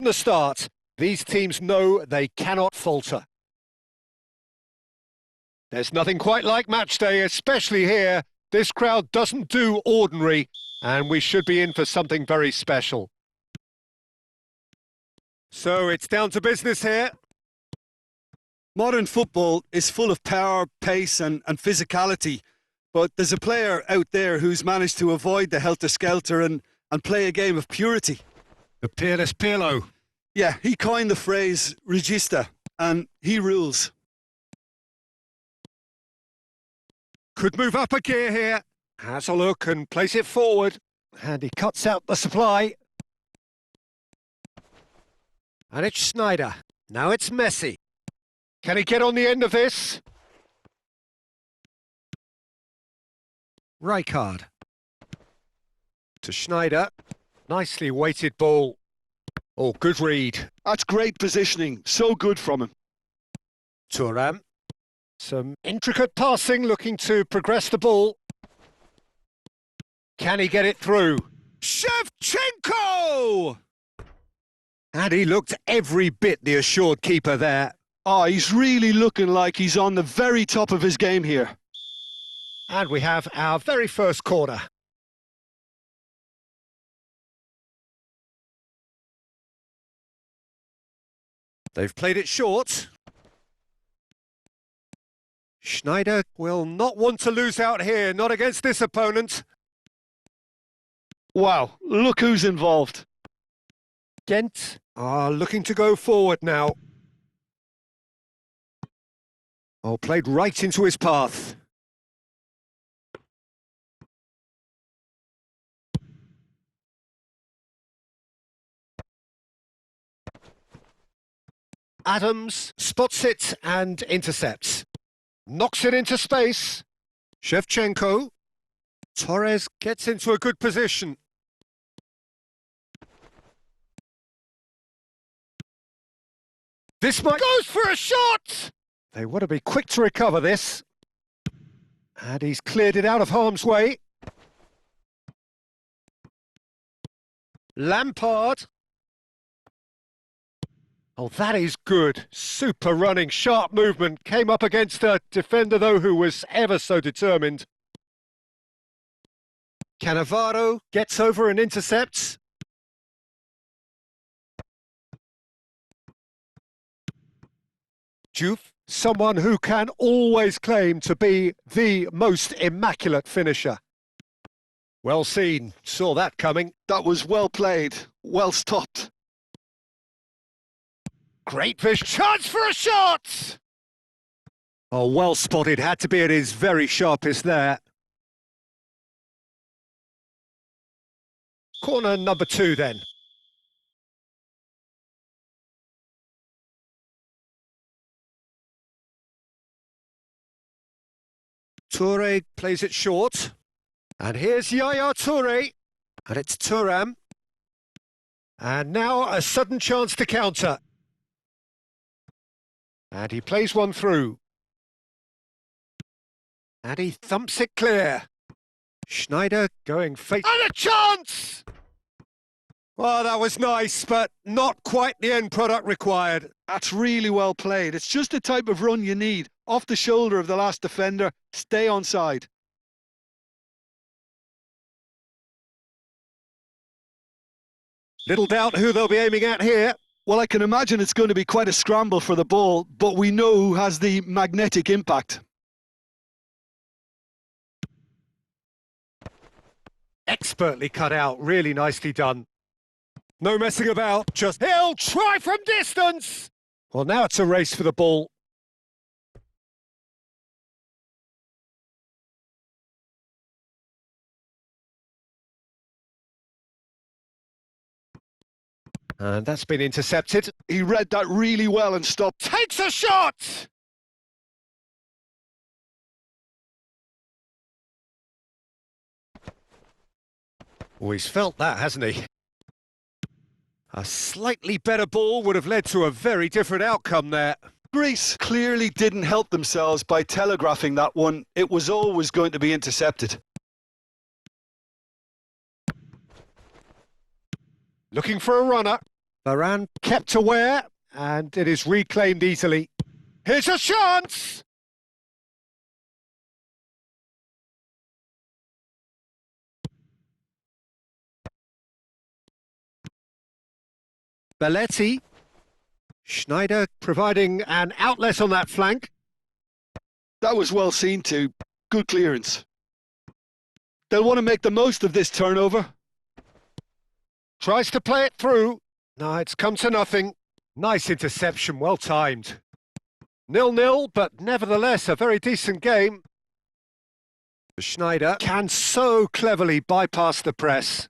From the start, these teams know they cannot falter. There's nothing quite like match day, especially here. This crowd doesn't do ordinary, and we should be in for something very special. So it's down to business here. Modern football is full of power, pace and physicality, but there's a player out there who's managed to avoid the helter-skelter and play a game of purity. The peerless Pirlo. Yeah, he coined the phrase regista, and he rules. Could move up a gear here. Has a look and place it forward. And he cuts out the supply. And it's Schneider. Now it's Messi. Can he get on the end of this? Rijkaard. To Schneider. Nicely weighted ball. Oh, good read. That's great positioning. So good from him. Thuram. Some intricate passing, looking to progress the ball. Can he get it through? Shevchenko! And he looked every bit the assured keeper there. Oh, he's really looking like he's on the very top of his game here. And we have our very first corner. They've played it short. Schneider will not want to lose out here, not against this opponent. Wow, look who's involved. Ghent are looking to go forward now. Oh, played right into his path. Adams spots it and intercepts. Knocks it into space. Shevchenko. Torres gets into a good position. This might goes for a shot! They want to be quick to recover this. And he's cleared it out of harm's way. Lampard. Oh, that is good. Super running, sharp movement. Came up against a defender, though, who was ever so determined. Cannavaro gets over and intercepts. Juve, someone who can always claim to be the most immaculate finisher. Well seen. Saw that coming. That was well played. Well stopped. Great fish. Chance for a shot! Oh, well spotted. Had to be at his very sharpest there. Corner number 2 then. Toure plays it short. And here's Yaya Toure. And it's Thuram. And now a sudden chance to counter. And he plays one through. And he thumps it clear. Schneider going face... And a chance! Well, that was nice, but not quite the end product required. That's really well played. It's just the type of run you need. Off the shoulder of the last defender, stay onside. Little doubt who they'll be aiming at here. Well, I can imagine it's going to be quite a scramble for the ball, but we know who has the magnetic impact. Expertly cut out, really nicely done. No messing about, just he'll try from distance! Well, now it's a race for the ball. And that's been intercepted. He read that really well and stopped. Takes a shot! Oh, he's felt that, hasn't he? A slightly better ball would have led to a very different outcome there. Greece clearly didn't help themselves by telegraphing that one. It was always going to be intercepted. Looking for a runner. Varane kept aware, and it is reclaimed easily. Here's a chance! Belletti. Schneider providing an outlet on that flank. That was well seen too. Good clearance. They'll want to make the most of this turnover. Tries to play it through. No, it's come to nothing. Nice interception, well timed. 0-0, but nevertheless a very decent game. Schneider can so cleverly bypass the press.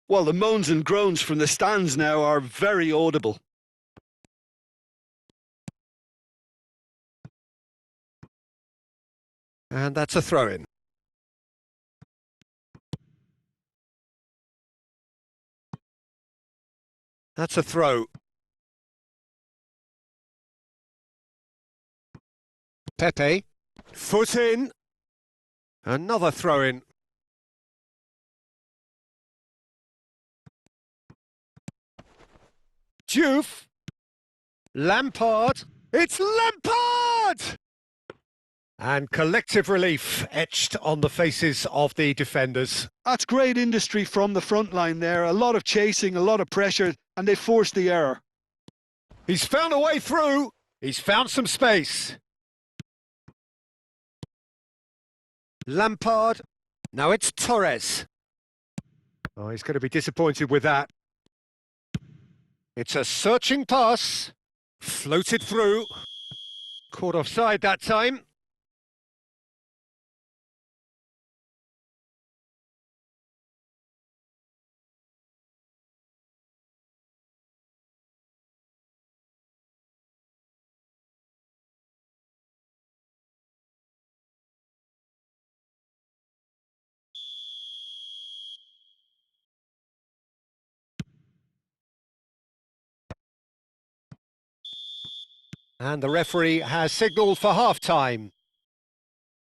Well, the moans and groans from the stands now are very audible. And that's a throw-in. That's a throw. Pepe. Foot in. Another throw-in. Diouf. Lampard. It's Lampard! And collective relief etched on the faces of the defenders. That's great industry from the front line there. A lot of chasing, a lot of pressure, and they forced the error. He's found a way through. He's found some space. Lampard. Now it's Torres. Oh, he's going to be disappointed with that. It's a searching pass. Floated through. Caught offside that time. And the referee has signalled for half-time.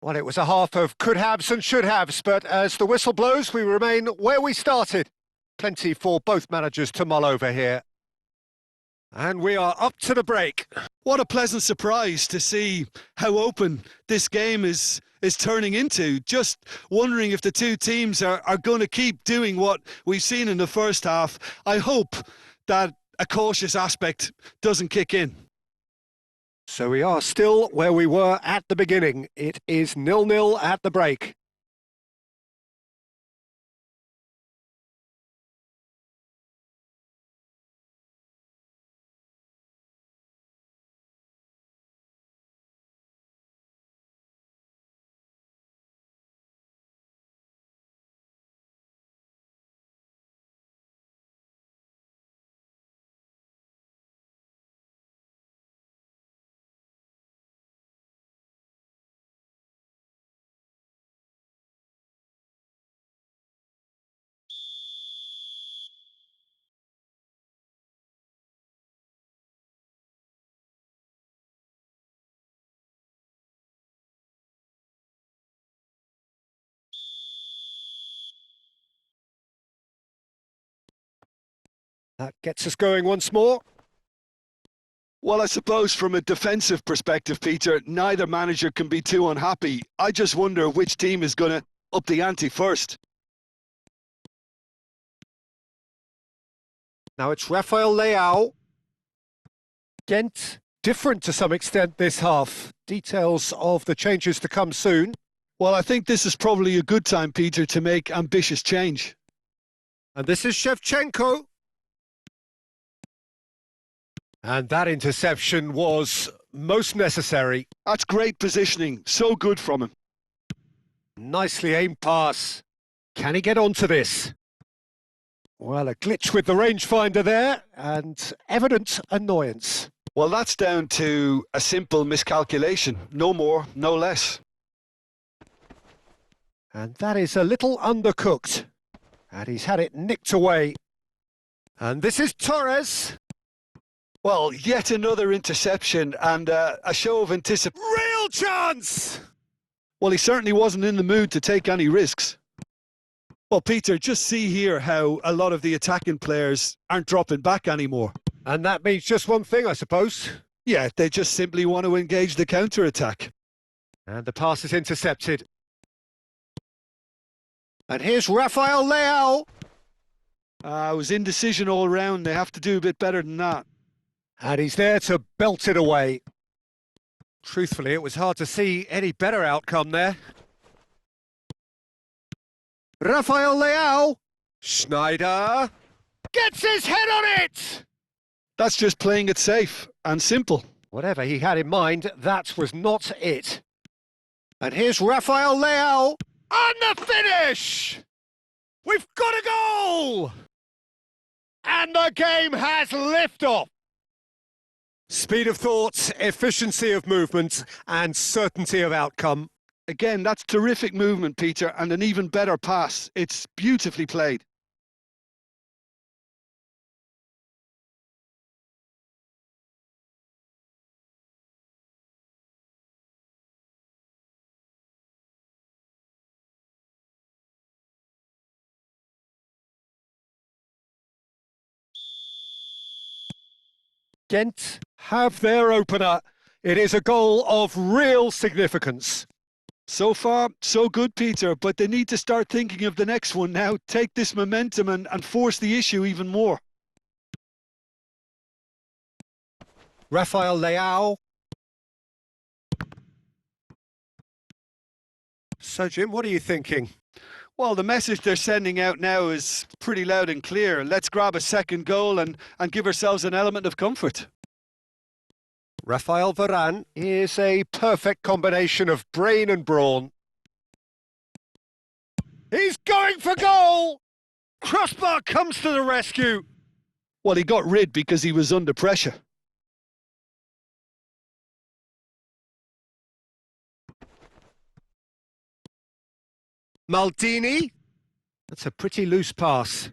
Well, it was a half of could-haves and should-haves, but as the whistle blows, we remain where we started. Plenty for both managers to mull over here. And we are up to the break. What a pleasant surprise to see how open this game is turning into. Just wondering if the two teams are going to keep doing what we've seen in the first half. I hope that a cautious aspect doesn't kick in. So we are still where we were at the beginning. It is 0-0 at the break. That gets us going once more. Well, I suppose from a defensive perspective, Peter, neither manager can be too unhappy. I just wonder which team is going to up the ante first. Now it's Rafael Leao. Ghent, different to some extent this half. Details of the changes to come soon. Well, I think this is probably a good time, Peter, to make ambitious change. And this is Shevchenko. And that interception was most necessary. That's great positioning. So good from him. Nicely aimed pass. Can he get onto this? Well, a glitch with the rangefinder there, and evident annoyance. Well, that's down to a simple miscalculation. No more, no less. And that is a little undercooked. And he's had it nicked away. And this is Torres. Well, yet another interception and a show of anticipation. Real chance! Well, he certainly wasn't in the mood to take any risks. Well, Peter, just see here how a lot of the attacking players aren't dropping back anymore. And that means just one thing, I suppose. Yeah, they just simply want to engage the counter-attack. And the pass is intercepted. And here's Rafael Leao. It was indecision all round. They have to do a bit better than that. And he's there to belt it away. Truthfully, it was hard to see any better outcome there. Rafael Leao. Schneider gets his head on it! That's just playing it safe and simple. Whatever he had in mind, that was not it. And here's Rafael Leao. And the finish! We've got a goal! And the game has liftoff. Speed of thought, efficiency of movement, and certainty of outcome. Again, that's terrific movement, Peter, and an even better pass. It's beautifully played. Ghent have their opener. It is a goal of real significance. So far, so good, Peter, but they need to start thinking of the next one now. Take this momentum and force the issue even more. Rafael Leao. So, Jim, what are you thinking? Well, the message they're sending out now is pretty loud and clear. Let's grab a second goal and give ourselves an element of comfort. Rafael Varane is a perfect combination of brain and brawn. He's going for goal! Crossbar comes to the rescue. Well, he got rid because he was under pressure. Maldini. That's a pretty loose pass.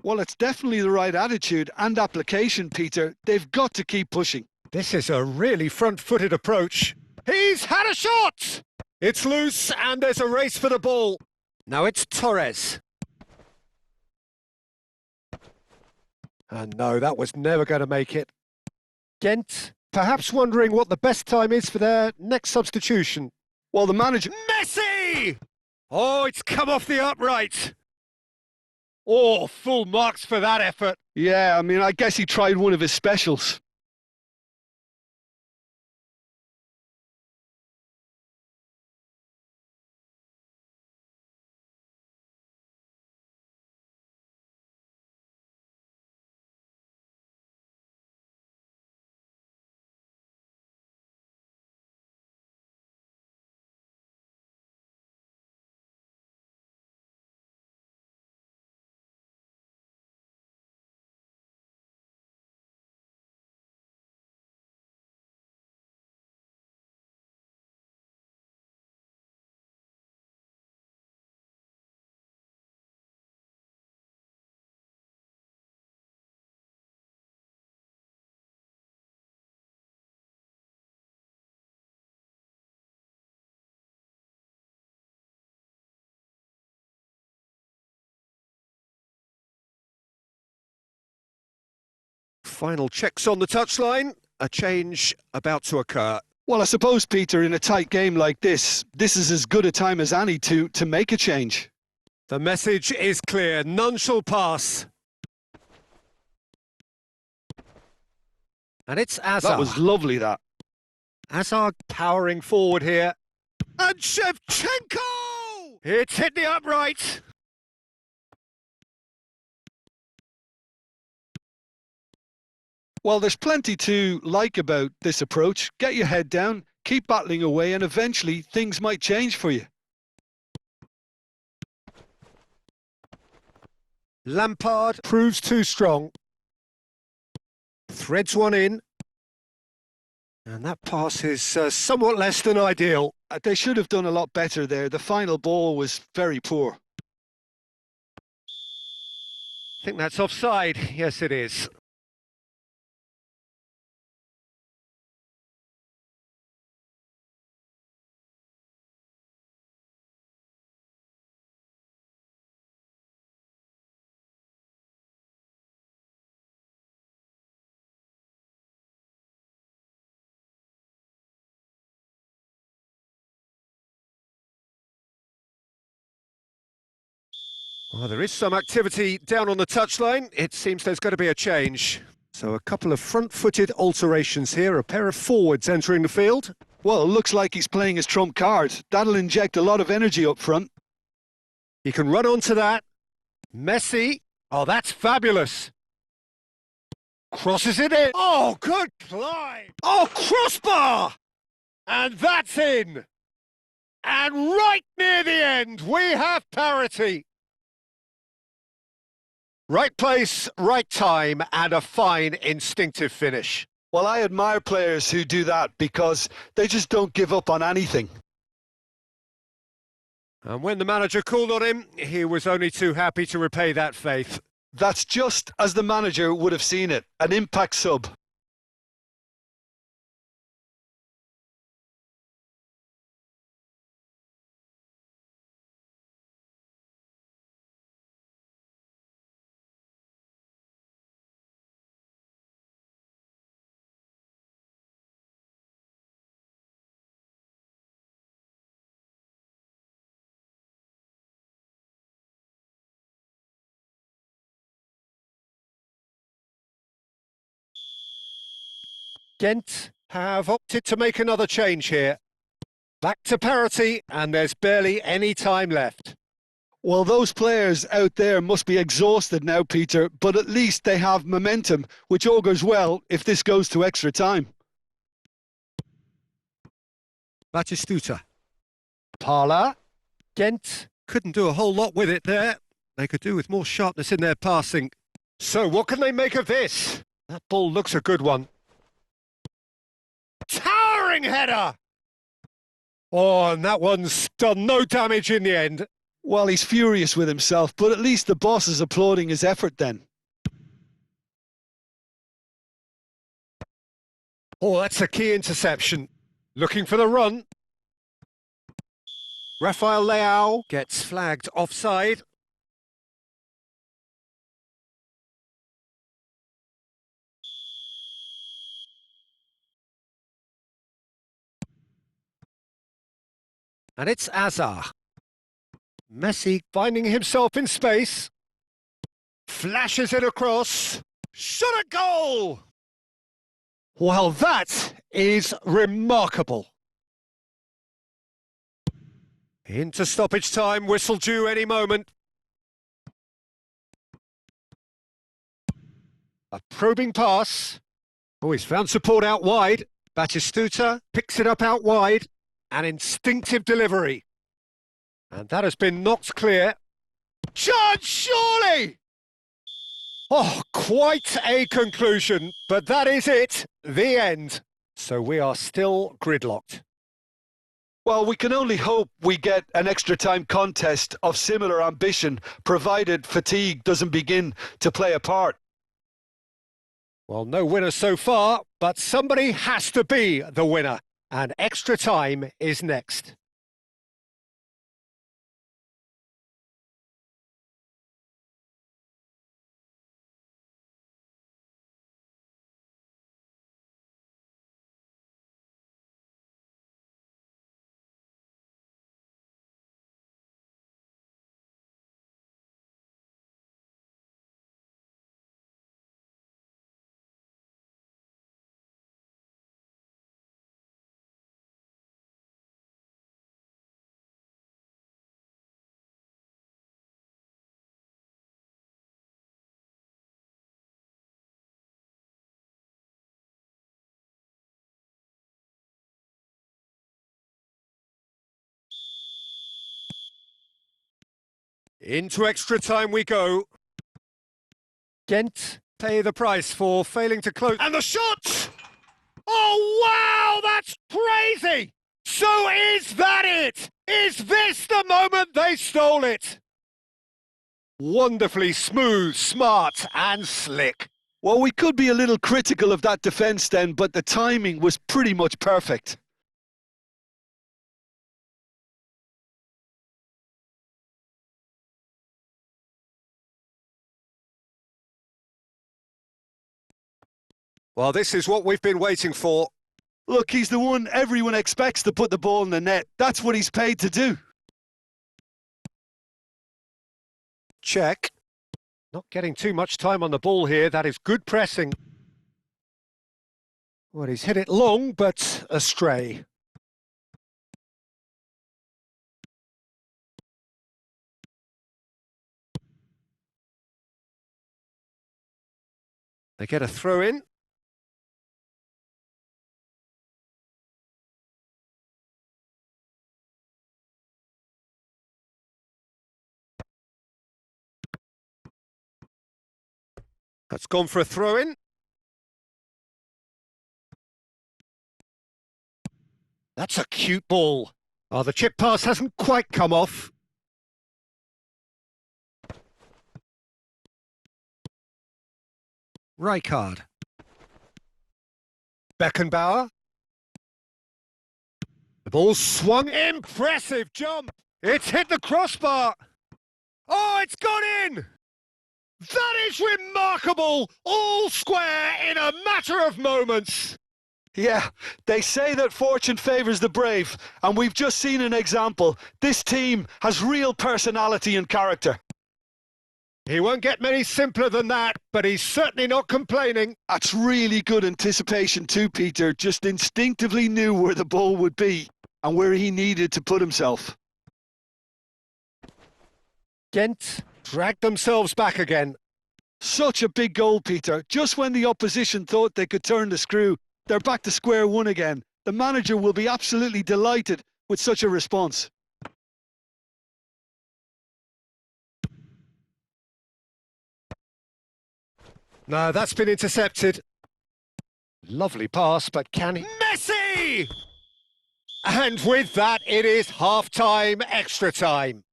Well, it's definitely the right attitude and application, Peter. They've got to keep pushing. This is a really front-footed approach. He's had a shot! It's loose and there's a race for the ball. Now it's Torres. And no, that was never going to make it. Ghent, perhaps wondering what the best time is for their next substitution. Well, the manager... Messi! Oh, it's come off the upright. Oh, full marks for that effort. Yeah, I mean, I guess he tried one of his specials. Final checks on the touchline. A change about to occur. Well, I suppose, Peter, in a tight game like this is as good a time as any to make a change. The message is clear. None shall pass. And it's Azar. That was lovely, that. Azar powering forward here. And Shevchenko! It's hit the upright. Well, there's plenty to like about this approach. Get your head down, keep battling away, and eventually things might change for you. Lampard proves too strong. Threads one in. And that pass is somewhat less than ideal. They should have done a lot better there. The final ball was very poor. I think that's offside. Yes, it is. Well, there is some activity down on the touchline. It seems there's going to be a change. So a couple of front-footed alterations here, a pair of forwards entering the field. Well, it looks like he's playing his trump card. That'll inject a lot of energy up front. He can run onto that. Messi. Oh, that's fabulous. Crosses it in. Oh, good climb. Oh, crossbar. And that's in. And right near the end, we have parity. Right place, right time, and a fine instinctive finish. Well, I admire players who do that because they just don't give up on anything. And when the manager called on him, he was only too happy to repay that faith. That's just as the manager would have seen it, an impact sub. Ghent have opted to make another change here. Back to parity, and there's barely any time left. Well, those players out there must be exhausted now, Peter, but at least they have momentum, which augurs well if this goes to extra time. Batistuta. Parla. Ghent couldn't do a whole lot with it there. They could do with more sharpness in their passing. So what can they make of this? That ball looks a good one. Towering header! Oh, and that one's done no damage in the end. Well, he's furious with himself, but at least the boss is applauding his effort then. Oh, that's a key interception. Looking for the run. Rafael Leao gets flagged offside. And it's Azar. Messi finding himself in space. Flashes it across. Shot a goal! Well, that is remarkable. Into stoppage time, whistle due any moment. A probing pass. Oh, he's found support out wide. Batistuta picks it up out wide. An instinctive delivery. And that has been knocked clear. Chance, surely! Oh, quite a conclusion, but that is it, the end. So we are still gridlocked. Well, we can only hope we get an extra time contest of similar ambition, provided fatigue doesn't begin to play a part. Well, no winner so far, but somebody has to be the winner. And extra time is next. Into extra time we go. Ghent pay the price for failing to close. And the shot! Oh, wow, that's crazy! So is that it? Is this the moment they stole it? Wonderfully smooth, smart and slick. Well, we could be a little critical of that defence then, but the timing was pretty much perfect. Well, this is what we've been waiting for. Look, he's the one everyone expects to put the ball in the net. That's what he's paid to do. check. Not getting too much time on the ball here. That is good pressing. Well, he's hit it long, but astray. They get a throw in. That's gone for a throw in. That's a cute ball. Oh, the chip pass hasn't quite come off. Rijkaard. Beckenbauer. The ball swung. Impressive jump. It's hit the crossbar. Oh, it's gone in. That is remarkable. All square in a matter of moments. Yeah, they say that fortune favours the brave, and we've just seen an example. This team has real personality and character. He won't get many simpler than that, but he's certainly not complaining. That's really good anticipation too, Peter. Just instinctively knew where the ball would be and where he needed to put himself. Gent dragged themselves back again. Such a big goal, Peter. Just when the opposition thought they could turn the screw, they're back to square one again. The manager will be absolutely delighted with such a response. No, that's been intercepted. Lovely pass, but can he... Messi! And with that, it is half-time, extra time.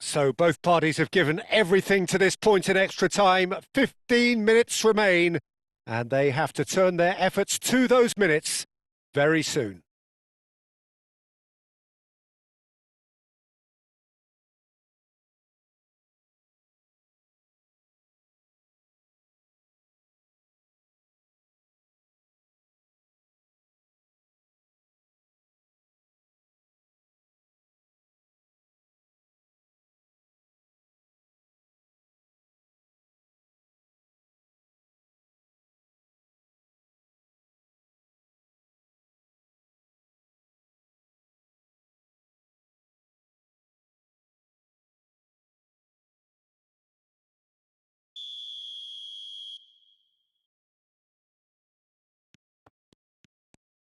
So both parties have given everything to this point in extra time. 15 minutes remain, and they have to turn their efforts to those minutes very soon.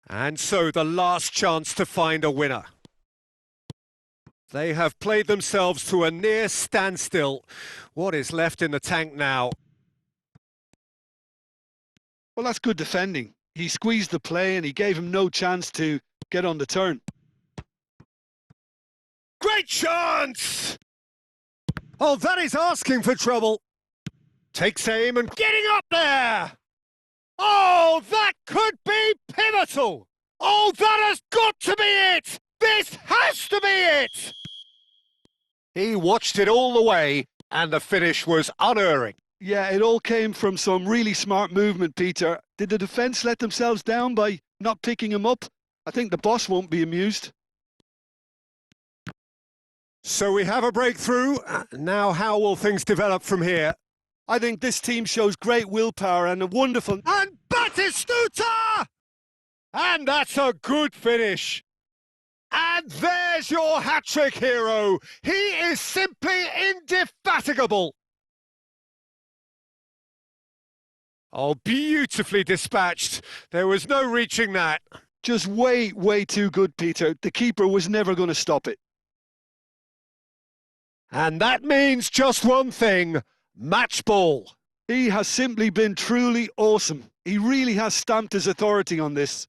And so the last chance to find a winner. They have played themselves to a near standstill. What is left in the tank now? Well, that's good defending. He squeezed the play and he gave him no chance to get on the turn. Great chance! Oh, that is asking for trouble. Takes aim and getting up there! Oh, that could be pivotal! Oh, that has got to be it! This has to be it! He watched it all the way, and the finish was unerring. Yeah, it all came from some really smart movement, Peter. Did the defence let themselves down by not picking him up? I think the boss won't be amused. So we have a breakthrough. Now how will things develop from here? I think this team shows great willpower and a wonderful... And Batistuta! And that's a good finish. And there's your hat-trick hero. He is simply indefatigable. Oh, beautifully dispatched. There was no reaching that. Just way, way too good, Peter. The keeper was never going to stop it. And that means just one thing, match ball. He has simply been truly awesome. He really has stamped his authority on this.